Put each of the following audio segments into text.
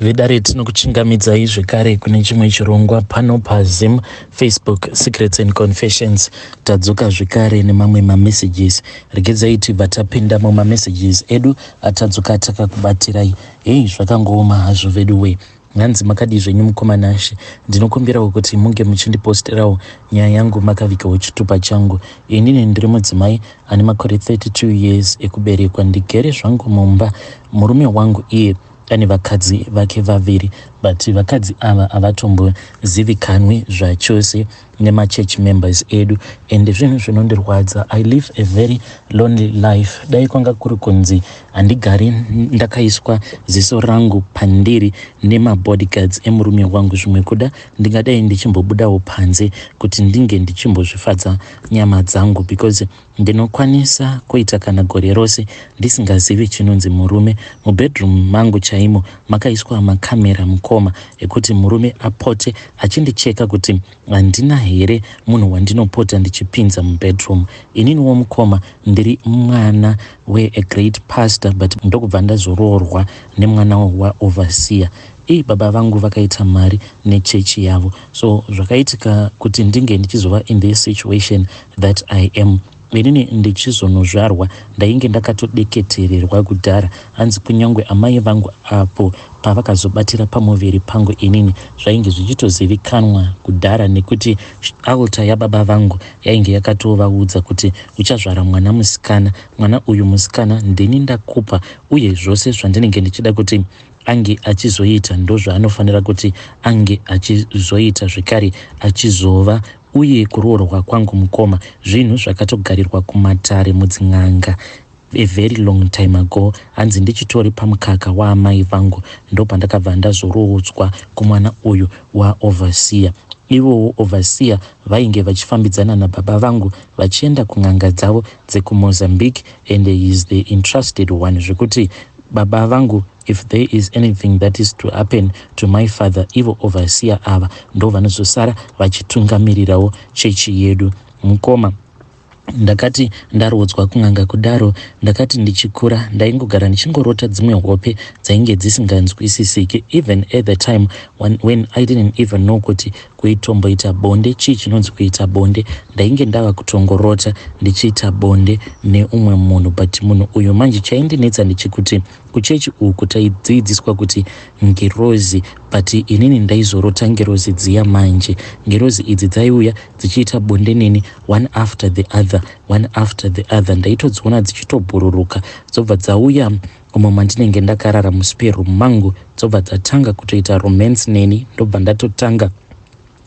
Vedare tinokuchingamidzai zvekare kune chimwe chirongwa pano paZim Facebook Secrets and Confessions. Tadzoka zvekare nemamwe mamessages. Regedzai tibva tapinda mumamessages edu atadzoka takakubatirai. Zvakangooma hazvo vedu we. Nhanzi makadi zvenyu mukomana She. Ndinokumbirawo kuti munge muchindiposterawo nyaya yangu makavikawo chitupa changu. Inini ndiri mudzimai ane makore 32 years ekuberekwa. Ndigere zvangu mumba. Murume wangu iye ane vakadzi vake vaviri, but vakadzi ava avatombozivikanwi zvachose nemachurch members edu, ende zvinhu zvinondirwadza. I live a very lonely life. Dai kwanga kuri kunzi handigari ndakaiswa ziso rangu pandiri nemabodyguards emurume wangu, zvimwe kuda ndingadai ndichimbobudawo panze kuti ndinge ndichimbozvifadza nyama dzangu, because ndinokwanisa kuita kana gore rose ndisingazivi chinonzi murume. Mubedroom mangu chaimo makaiswa makamera mukoma ekuti murume apote achindicheka kuti handina here munhu wandinopota ndichipinza mubedroom. Ininiwo mukoma ndiri mwana a great pastor, but ndokubva ndazoroorwa nemwana waoverseer. Baba vangu vakaita mari nechechi yavo, so zvakaitika kuti ndinge ndichizova in this situation that I am. Inini ndichizonozvarwa ndainge ndakatodeketererwa kudhara, hanzi kunyangwe amai vangu apo pavakazobatira pamuviri pangu inini zvainge zvichitozivikanwa kudhara, nekuti altar yababa vangu yainge yakatovaudza kuti uchazvara mwana musikana, mwana uyu musikana ndini ndakupa, uye zvose zvandinenge ndichida kuti ange achizoita ndozvaanofanira kuti ange achizoita zvekare achizova. Uye kuroorwa kwangu mukoma zvinhu zvakatogarirwa kumatare mudzin'anga a very long time ago. Hanzi ndichitori pamukaka waamai vangu ndopandakabva ndazoroodzwa kumwana uyu waoverseer. Ivowo overseer vainge vachifambidzana nababa vangu vachienda kun'anga dzavo dzekuMozambique, and he is the entrusted one, zvekuti baba vangu, if there is anything that is to happen to my father, ivo overseer ava ndo vanozosara vachitungamirirawo chechi yedu. Mukoma ndakati ndarodzwa kun'anga kudaro, ndakati ndichikura ndaingogara ndichingorota dzimwe hope dzainge dzisinganzwisisiki, even at the time when I didn't even know kuti kuitomboita bonde chii chinonzi kuita bonde. Ndainge ndava kutongorota ndichiita bonde neumwe munhu, but munhu uyu manje chaindinetsa ndichikuti kuchechi uku taidzidziswa kuti ngerozi, but inini ndaizorota ngerozi dziya manje. Ngerozi idzi dzaiuya dzichiita bonde neni one after the other. Ndaitodziona dzichitobhururuka dzobva dzauya umo mandinenge ndakarara muspare room mangu, dzobva dzatanga kutoita romance neni, ndobva ndatotanga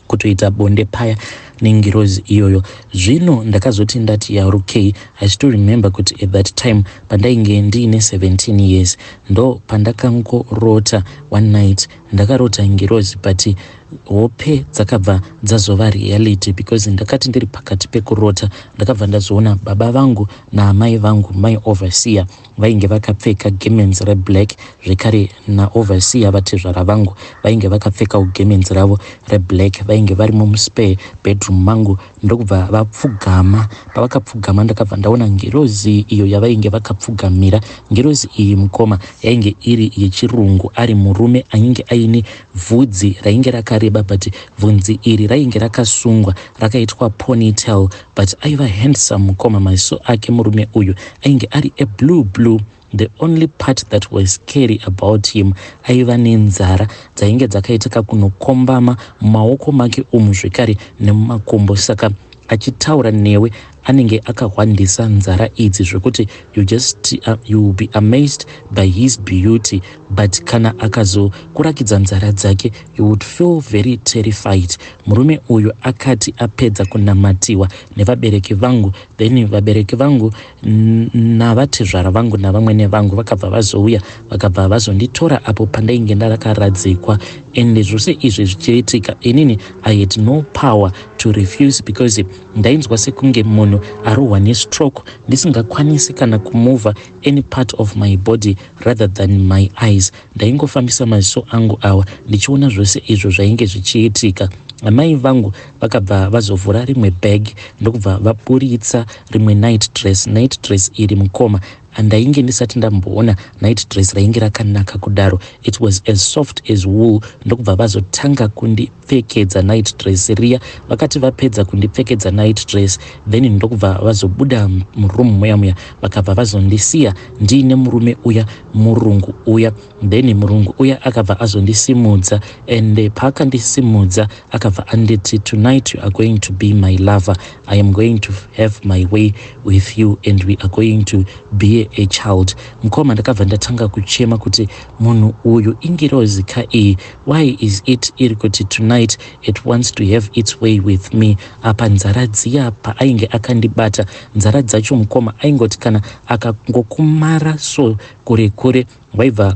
kutoita bonde paya nengirozi iyoyo. Zvino ndakazoti ndati okay, I still remember kuti at that time pandainge ndiine 17 years ndo pandakangorota one night. Ndakarota ngirozi, but hope dzakabva dzazova reality, because ndakati ndiri pakati pekurota ndakabva ndazoona baba vangu naamai vangu, my overseer, vainge vakapfeka garments reblack, zvekare naoverseer vatezvara vangu vainge vakapfeka garments ravo reblack, vainge vari muspare bedroom mangu. Ndokubva vapfugama. Pavakapfugama ndakabva ndaona ngirozi iyo yavainge vakapfugamira. Ngirozi iyi mukoma yainge iri yechirungu, ari murume ainge aine vhudzi rainge rakareba, but vhudzi iri rainge rakasungwa rakaitwa ponytail, but aiva handsome mukoma. Maziso ake murume uyu ainge ari a blue. The only part that was scary about him, aiva nenzara dzainge dzakaitaka kunokombama mumaoko make umu zvekare nemumakumbo. Saka achitaura newe anenge akahwandisa nzara idzi zvekuti you will be amazed by his beauty, but kana akazokurakidza nzara dzake you would feel very terrified. Murume uyu akati apedza kunamatiwa nevabereki vangu, then vabereki vangu navatezvara vangu navamwene vangu vakabva vazouya vakabva vazonditora apo pandainge ndakaradzikwa. Ende zvose izvi zvichiitika inini I had no power to refuse, because ndainzwa sekunge munhu arohwa nestroke ndisingakwanisi kana kumova any part of my body rather than my eyes. Ndaingofambisa maziso angu awa ndichiona zvose izvo zvainge zvichiitika. Amai vangu vakabva vazovhura rimwe bag ndokubva vaburitsa rimwe night dress iri mukoma andainge ndisati ndamboona night dress rainge rakanaka kudaro. It was as soft as wool. Ndokubva vazotanga kundipfekedza night dress riya. Vakati vapedza kundipfekedza night dress, then ndokubva vazobuda muroom muya vakabva vazondisiya ndiine murume uya murungu uya. Then murungu uya akabva azondisimudza, and paakandisimudza akabva anditi, tonight you are going to be my lover. I am going to have my way with you and we are going to be a child. Mukoma ndakabva ndatanga kuchema kuti munhu uyu ingirozi ka iyi. Why is it iri kuti tonight it wants to have its way with me? Apa nzara dziya paainge akandibata, nzara dzacho mukoma aingoti kana akangokumara so kure waibva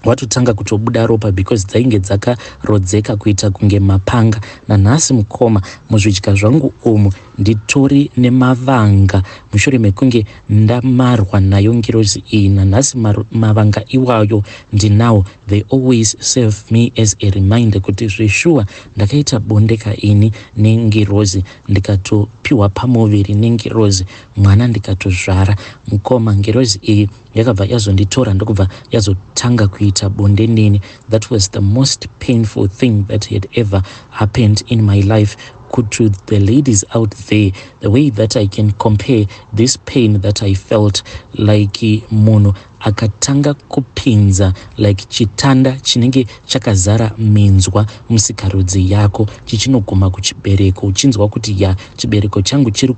watotanga kutobuda ropa because dzainge dzakarodzeka kuita kunge mapanga. Nanhasi mukoma muzvidya zvangu umu nditori nemavanga mushure mekunge ndamarwa nayo ngirozi iyi. Nanhasi mavanga iwayo ndinawo. They always serve me as a reminder kuti zveshuwa ndakaita bonde kaini nengirozi, ndikatopiwa pamuviri nengirozi, mwana ndikatozvara. Mukoma ngirozi iyi yakabva yazonditora ndokubva yazotanga kuita bonde neni. That was the most painful thing that had ever happened in my life. To the ladies out there, the way that I can compare this pain that I felt, like munhu akatanga kupinza like chitanda chinenge chakazara minzwa musikarudzi yako chichinoguma kuchibereko, uchinzwa kuti ya chibereko changu chiri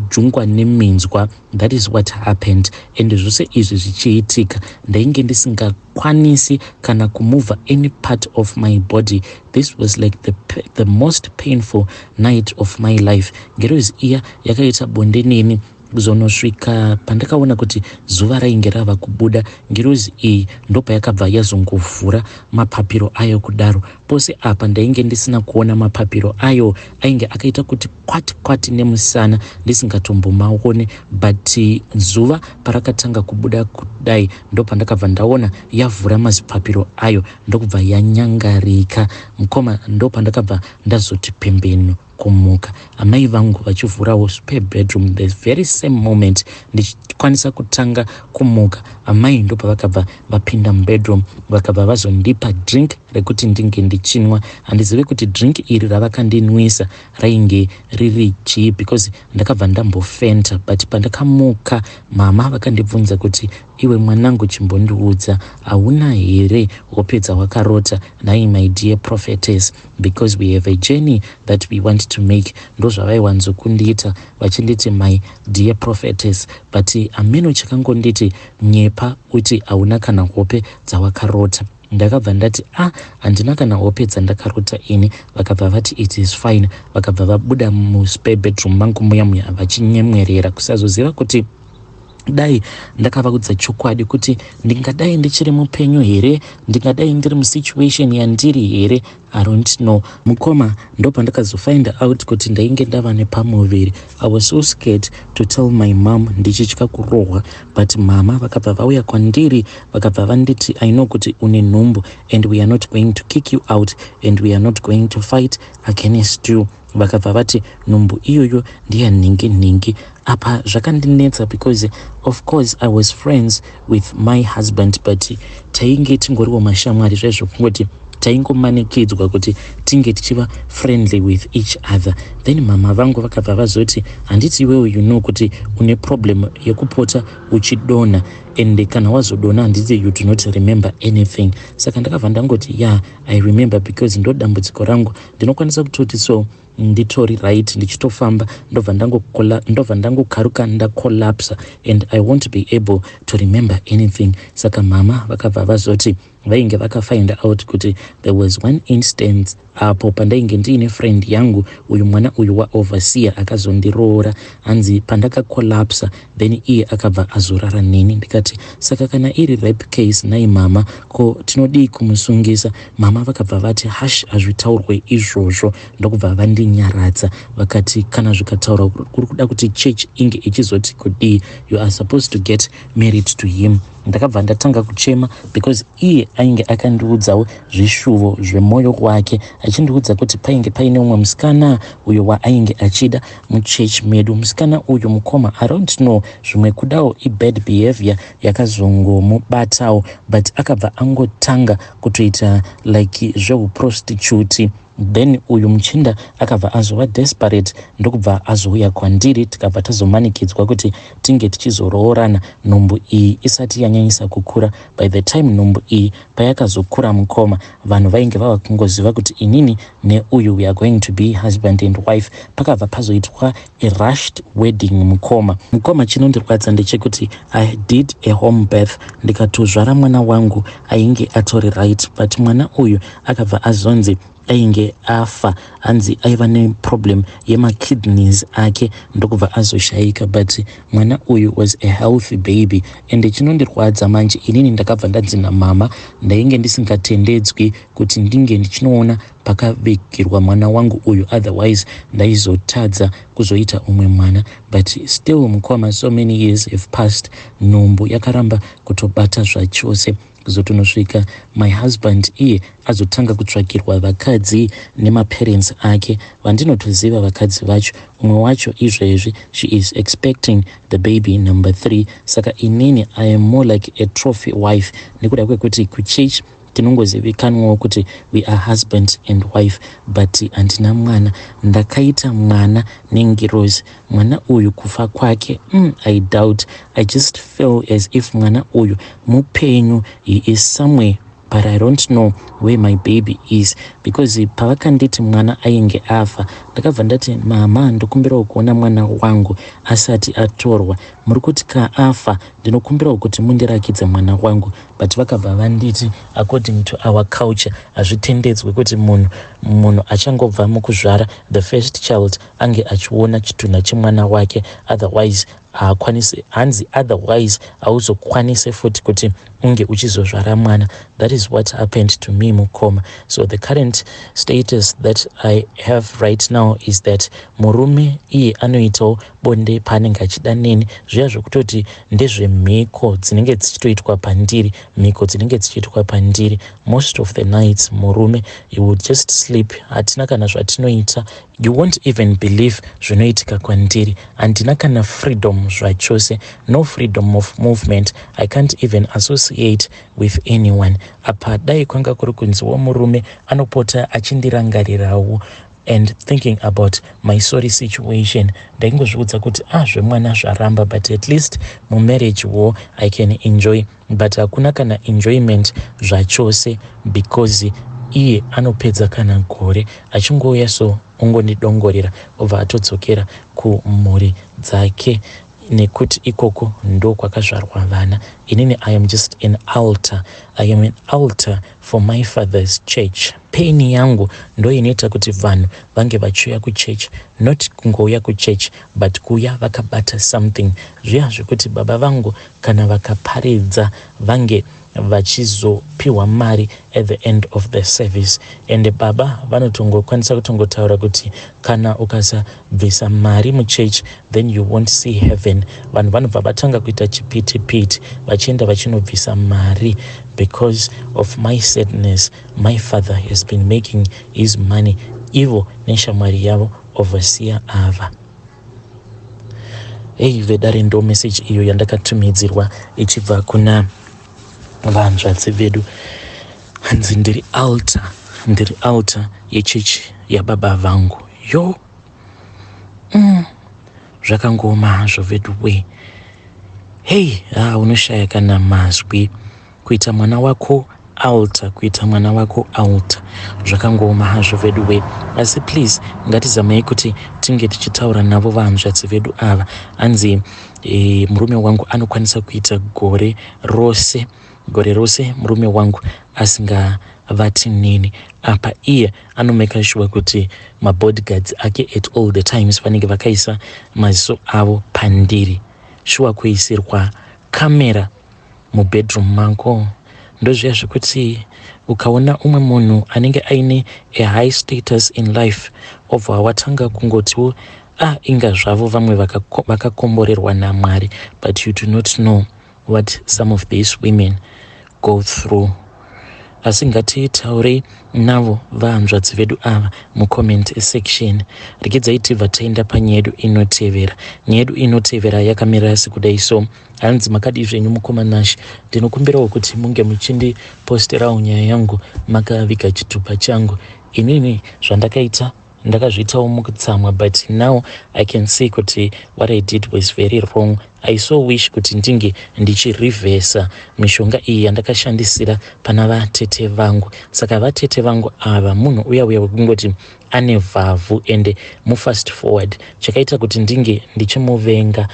jungwa neminzwa. That is what happened. And zvose izvi zvichiitika ndainge ndisingakwanisi kana kumove any part of my body. This was like the most painful night of my life. Ngirozi iya yakaita bonde neni kuzonosvika pandakaona kuti zuva rainge rava kubuda. Ngirozi iyi ndopayakabva yazongovhura mapapiro ayo kudaro. Pose apa ndainge ndisina kuona mapapiro ayo, ainge akaita kuti kwati nemusana ndisingatombomaone, but zuva parakatanga kubuda kudai ndopandakabva ndaona yavhura mazipapiro ayo ndokubva yanyangarika. Mukoma ndopandakabva ndazoti pembenu kumuka. Amai vangu vachivhurawo spare bedroom the very same moment ndichikwanisa kutanga kumuka. Amai ndopa vakabva vapinda mubedroom vakabva vazondipa drink rekuti ndinge ndichinwa. Handizive kuti drink iri ravakandinwisa rainge riri chii because ndakabva ndambofenta. But pandakamuka mama vakandibvunza kuti iwe mwanangu chimbondiudza hauna here wopedza wakarota? Nai my dear prophetess, because we have a journey that we want to make. Ndozvavaiwanzokundiita vachinditi my dear prophetess, but ameno chakangonditi nyepa uti hauna kana hope dzawakarota. Ndakabva ndati handina kana hope dzandakarota ini. Vakabva vati it is fine. Vakabva vabuda muspare bedroom mangu muya vachinyemwerera kusazoziva kuti dai ndakavaudza chokwadi kuti ndingadai ndichiri mupenyu here, ndingadai ndiri musituation yandiri here, I don't know. Mukoma ndopandakazofind out kuti ndainge ndava nepamuviri. I was so scared to tell my mom, ndichitya kurohwa, but mama vakabva vauya kwandiri vakabva vanditi I know kuti une nhumbu and we are not going to kick you out and we are not going to fight against you. Vakabva vati nhumbu iyoyo ndiyanhingi. Apa zvakandinetsa because of course I was friends with my husband, but tainge tingoriwo mashamwari zvaizvo kungoti taingomanikidzwa kuti tinge tichiva friendly with each other. Then mama vangu vakabva vazoti handiti iwewe you know kuti une problem yekupota uchidona, and kana wazodona handiti you do not remember anything. Saka ndakabva ndangoti yeah I remember because ndo dambudziko rangu. Ndinokwanisa kutoti so nditori right ndichitofamba ndobva ndangokaruka ndakolapsa and I won't be able to remember anything. Saka mama vakabva vazoti vainge vakafind out kuti there was one instance apo pandainge ndiine friend yangu uyu mwana uyu waoverseer akazondiroora hanzi pandakakolapsa, then iye akabva azorara neni. Ndikati saka kana iri rape case nai mama ko tinodii kumusungisa? Mama vakabva vati hash hazvitaurwe izvozvo, ndokubva vandinyaradza. Vakati kana zvikataura kuri kuda kuti church inge ichizoti kudii, you are supposed to get married to him. ndakabva ndatanga kuchema because iye ainge akandiudzawo zvishuvo zvemwoyo wake, achindiudza kuti painge paine umwe musikana uyo waainge achida muchechi medu. Musikana uyu mukoma, I don't know, zvimwe kudawo ibad behavior yakazongomubatawo, but akabva angotanga kutoita like zveuprostitute. Then uyu muchinda akabva azova desperate ndokubva azouya kwandiri, tikabva tazomanikidzwa kuti tinge tichizoroorana nhumbu iyi isati yanyanyisa kukura. By the time nhumbu iyi payakazokura mukoma, vanhu vainge vava kungoziva kuti inini neuyu we are going to be husband and wife. Pakabva pazoitwa a rushed wedding mukoma. Chinondirwadza ndechekuti I did a home birth, ndikatozvara mwana wangu ainge atori right, but mwana uyu akabva azonzi ainge afa, anzi aiva neproblem yemakidneys ake ndokubva azoshayika, but mwana uyu was a healthy baby. And chinondirwadza manje, inini ndakabva ndadzina mama, ndainge ndisingatendedzwi kuti ndinge ndichinoona pakavigirwa mwana wangu uyu, otherwise ndaizotadza kuzoita umwe mwana. But still mukoma, so many years have passed, nhumbu yakaramba kutobata zvachose kuzotonosvika my husband iye azotanga kutsvakirwa vakadzi nemaparents ake vandinotoziva vakadzi vacho. Umwe wacho izvezvi she is expecting the baby number 3. Saka inini I am more like a trophy wife, nekuda kwekuti kuchurch tinongozivikanwawo kuti we are husband and wife, but handina mwana. Ndakaita mwana nengirozi. Mwana uyu kufa kwake, I doubt. I just feel as if mwana uyu mupenyu, he is somewhere, but I don't know where my baby is, because pavakanditi mwana ainge afa, ndakabva ndati mama, ndokumbirawo kuona mwana wangu asati atorwa. Muri kuti kaafa ndinokumbirawo kuti mundirakidze mwana wangu, but vakabva vanditi according to our culture hazvitendedzwe kuti munhu achangobva mukuzvara the first child ange achiona chitunha chemwana wake, otherwise hanzi otherwise hauzokwanise futi kuti unge uchizozvara mwana. That is what happened to me mukoma. So the current status that I have right now is that murume iye anoitawo bonde paanenge achida neni, zviya zvokutoti ndezvemhiko dzinenge dzichitoitwa pandiri, mhiko dzinenge dzichiitwa pandiri. Most of the nights murume he would just sleep, hatina kana zvatinoita, you won't even believe zvinoitika kwandiri. Handina kana freedom zvachose, no freedom of movement. I can't even associate with anyone. Apa dai kwanga kuri kunziwo murume anopota achindirangarirawo and thinking about my sorry situation, ndaingozviudza kuti zvemwana zvaramba, but at least mumarriage wo I can enjoy, but hakuna kana enjoyment zvachose, because iye anopedza kana gore achingouya so ungondidongorera obva atodzokera kumhuri dzake, nekuti ikoko ndo kwakazvarwa vana. Inini I am just an altar. I am an altar for my father's church. Pain yangu ndo inoita kuti vanhu vange vachiuya kuchurch, not kungouya kuchurch but kuuya vakabata something. Zviya zvekuti baba vangu kana vakaparidza vange vachizopiwa mari at the end of the service, and baba vanotongokwanisa kutongotaura kuti kana ukasabvisa mari muchurch then you won't see heaven. Vanhu vanobva vatanga kuita chipiti-piti vachienda vachinobvisa mari. Because of my sadness, my father has been making his money, ivo neshamwari yavo overseer ava. Vedare ndo message iyo yandakatumidzirwa ichibva kuna vanzvadzi vedu. Hanzi ndiri altar yechechi yababa vangu. Yo zvakangoma hazvo vedu we. Unoshaya kana mazwi. Kuita mwana wako altar, zvakangoma hazvo vedu we. Asi please ngatizamei kuti tinge tichitaura navo vahanzvadzi vedu ava. Hanzi murume wangu anokwanisa kuita gore rose murume wangu asingavati nini. Apa iye anomeka sure kuti mabodyguards ake at all the times vanenge vakaisa maziso avo pandiri. Sure kuisirwa kamera mubedroom mako. Ndozviya zvekuti ukaona umwe munhu anenge aine a high status in life, obva watanga kungotiwo inga zvavo vamwe vakakomborerwa naMwari, but you do not know what some of these women go through. Asi ngatitaurei navo vahanzvadzi vedu ava mucomment section. Regai tibva taenda panyaya yedu inotevera. Nyaya yedu inotevera yakamirira sekudai so. Hanzi makadi zvenyu mukoma Nash, ndinokumbirawo kuti munge muchindiposterawo nyaya yangu makaviga chitupa changu. Inini zvandakaita ndakazviitawo mukutsamwa, but now I can see kuti what I did was very wrong. I so wish kuti ndinge ndichirivhesa mishonga iyi yandakashandisira pana vatete vangu. Saka vatete vangu ava munhu uya wekungoti ane vhavhu ende mufast forward, chakaita kuti ndinge ndichimuvenga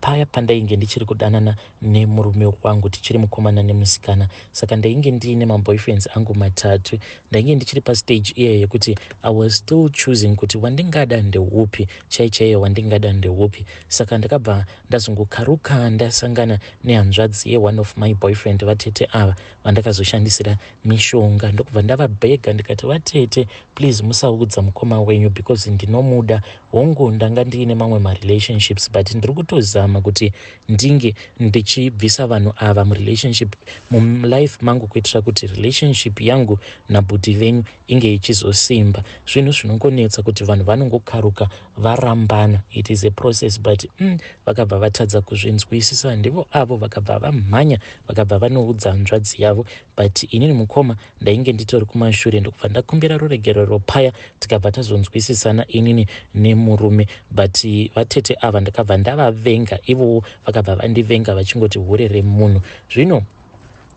paya pandainge ndichiri kudanana nemurume wangu tichiri mukomana nemusikana. Saka ndainge ndiine maboyfriends angu matatu. Ndainge ndichiri pastage iye yekuti I was still choosing kuti wandingada ndeupi, chaichaiyo wandingada ndeupi. Saka ndakabva ndazongokaruka ndasangana nehanzvadzi one of my boyfriend vatete ava vandakazoshandisira mishonga. Ndokubva ndavabhega ndikati, vatete please musaudza mukoma wenyu because ndinomuda. Hongu ndanga ndiine mamwe marelationships but ndiri kutozama kuti ndinge ndichibvisa vanhu ava murelationship mulife mangu kuitira kuti relationship yangu nabudhi venyu inge ichizosimba. Zvinhu zvinongonetsa kuti vanhu vanongokaruka varambana. It is a process but vakabva vatadza kuzvinzwisisa. Ndivo avo vakabva vamhanya vakabva vanoudza hanzvadzi yavo, but inini mukoma ndainge nditori kumashure. Ndokubva ndakumbira ruregerero paya tikabva tazonzwisisana inini nemurume, but vatete ava ndakabva ndavavenga. Ivo vakabva vandivenga vachingoti hurere munhu. Zvino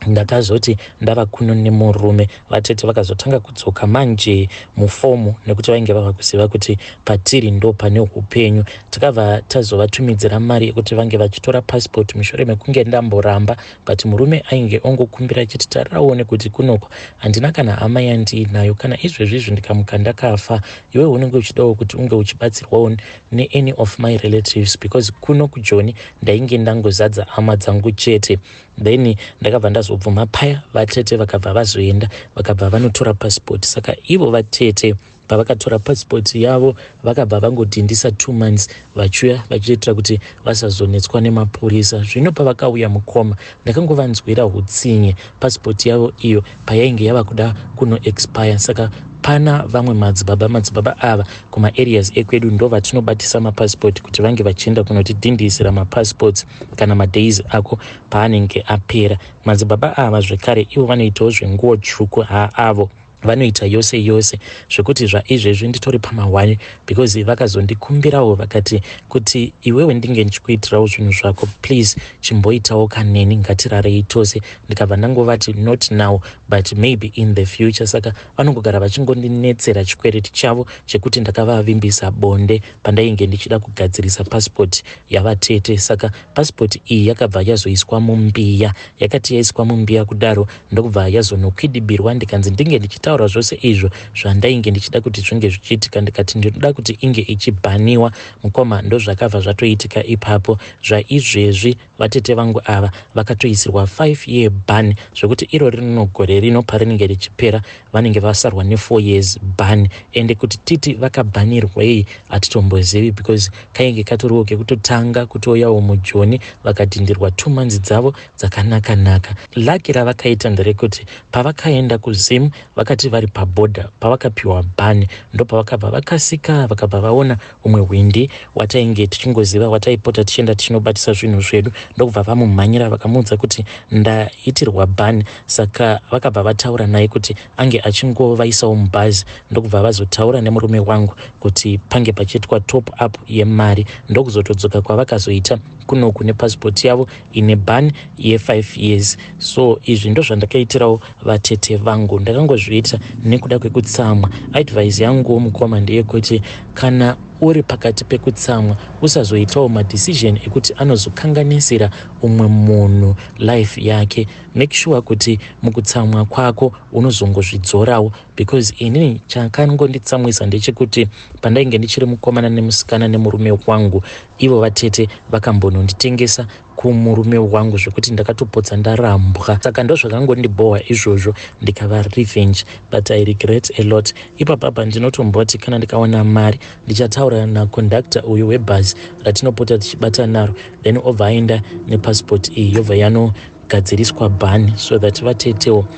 ndakazoti ndava kuno nemurume, vatete vakazotanga kudzoka manje mufomu nekuti vainge vava kuziva kuti patiri ndo pane upenyu. Takabva tazovatumidzira mari yekuti vange vachitora passport mushure mekunge ndamboramba, but murume ainge ongokumbira chiti taraone kuti kunoko handina kana hama yandinayo, kana izvezvizvi ndikamuka ndakafa iwe unenge uchidawo kuti unge uchibatsirwawo neany of my relatives because kuno kuJoni ndainge ndangozadza hama dzangu chete. Then ndakabva ndazobvuma paya vatete vakabva vazoenda vakabva vanotora passport. Saka ivo vatete pavakatora passport yavo vakabva vangodhindisa 2 months vachiuya vachiitira kuti vasazonetswa nemapurisa. Zvino pavakauya mukoma ndakangovanzwira hutsinye passport yavo iyo payainge yava kuda kuno expire. Saka pana vamwe madzibaba ava kuma areas ekwedu ndo vatinobatisa mapassport kuti vange vachienda kunotidhindisira mapassports kana madays ako paanenge apera. Madzibaba ava zvekare ivo vanoitawo zvenguo tsvuku avo vanoita yose zvekuti zvaizvezvi nditori pama1 because vakazondikumbirawo vakati kuti iwewe ndinge ndichikuitirawo zvinhu zvako please chimboitawo kaneni ngatirarei tose. Ndikabva ndangovati not now but maybe in the future. Saka vanongogara vachingondinetsera chikwereti chavo chekuti ndakavavimbisa bonde pandainge ndichida kugadzirisa passport yavatete. Saka passport iyi yakabva yazoiswa mumbiya. Yakati yaiswa mumbiya kudaro ndokubva yazonokwidibirwa ndikanzi ndinge ndichitaura zvose izvo zvandainge ndichida kuti zvinge zvichiitika. Ndikati ndinoda kuti inge ichibhaniwa. Mukoma ndo zvakabva zvatoitika ipapo. Zvaizvezvi vatete vangu ava vakatoisirwa 5-year ban zvekuti iro rinogore rino parinenge richipera vanenge vasarwa ne4 years ban. Ende kuti titi vakabhanirwei hatitombozivi because kainge katoriwo kekutotanga kutoyawo muJoni vakadhindirwa 2 months dzavo dzakanaka. Laki ravakaita nderekuti pavakaenda kuZim vakati vari pabhodha pavakapiwa bani ndo pavakabva vakasika vakabva vaona umwe windi watainge tichingoziva wataipota tichienda tichinobatisa zvinhu zvedu ndokubva vamumhanyira vakamuudza kuti ndaitirwa bani. Saka vakabva vataura naye kuti ange achingovaisawo mubhazi ndokubva vazotaura nemurume wangu kuti pange pachiitwa top up yemari ndokuzotodzoka kwavakazoita kunoku nepassport yavo ine ban ye5 years. So izvi ndo zvandakaitirawo vatete vangu. Ndakangozviita nekuda kwekutsamwa. Advice yangu mukoma ndeyekuti kana uri pakati pekutsamwa usazoitawo madecision ekuti anozokanganisira umwe munhu life yake. Make sure kuti mukutsamwa kwako unozongozvidzorawo because inini chakangonditsamwisa ndechekuti pandainge ndichiri mukomana nemusikana nemurume wangu ivo vatete vakambononditengesa kumurume wangu zvekuti ndakatopotsa ndarambwa. Saka ndo zvakangondibhowa izvozvo, ndikava revenge, but I regret a lot. Ipapapa ndinotomboti kana ndikaona mari ndichataura nakondakta uyu webhasi ratinopota tichibata naro, then obva aenda nepassport iyi yobva yanogadziriswa bhani so that vatetewo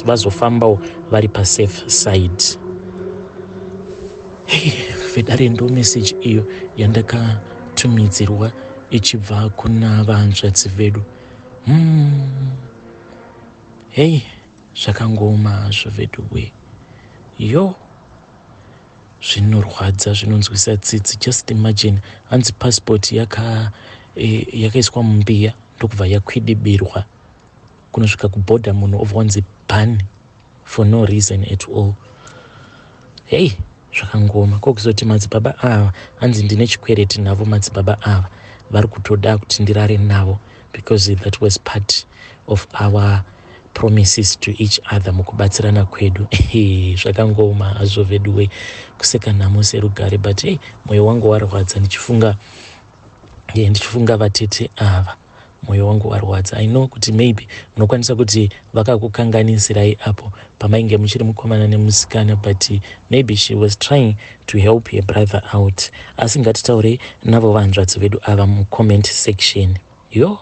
vazofambawo vari pasafe side. Vedare ndo message iyo yandakatumidzirwa ichibva kuna vanzvadzi vedu. Hey, zvakangoma zvevedu we. Yo, zvinorwadza, zvinonzwisa tsitsi. Just imagine, hanzi passport yakaiswa mumbiya ndokubva yakwidibirwa kunosvika kubhodha munhu obva wanzi ban for no reason at all. Hey, zvakangoma. Kokuzoti madzibaba ava, hanzi ndine chikwereti navo madzibaba ava, vari kutoda kuti ndirare navo because that was part of our promises to each other mukubatsirana kwedu. Zvakangoma hazvo vedu we, kuseka nhamo serugare. But hey, moyo wangu warwadza ndichifunga vatete ava, moyo wangu warwadza. I know kuti maybe munokwanisa kuti vakakukanganisirai apo pamainge muchiri mukomana nemusikana, but maybe she was trying to help her brother out. Asi ngatitaurei navo vanzvadzi vedu ava mucomment section. Yo.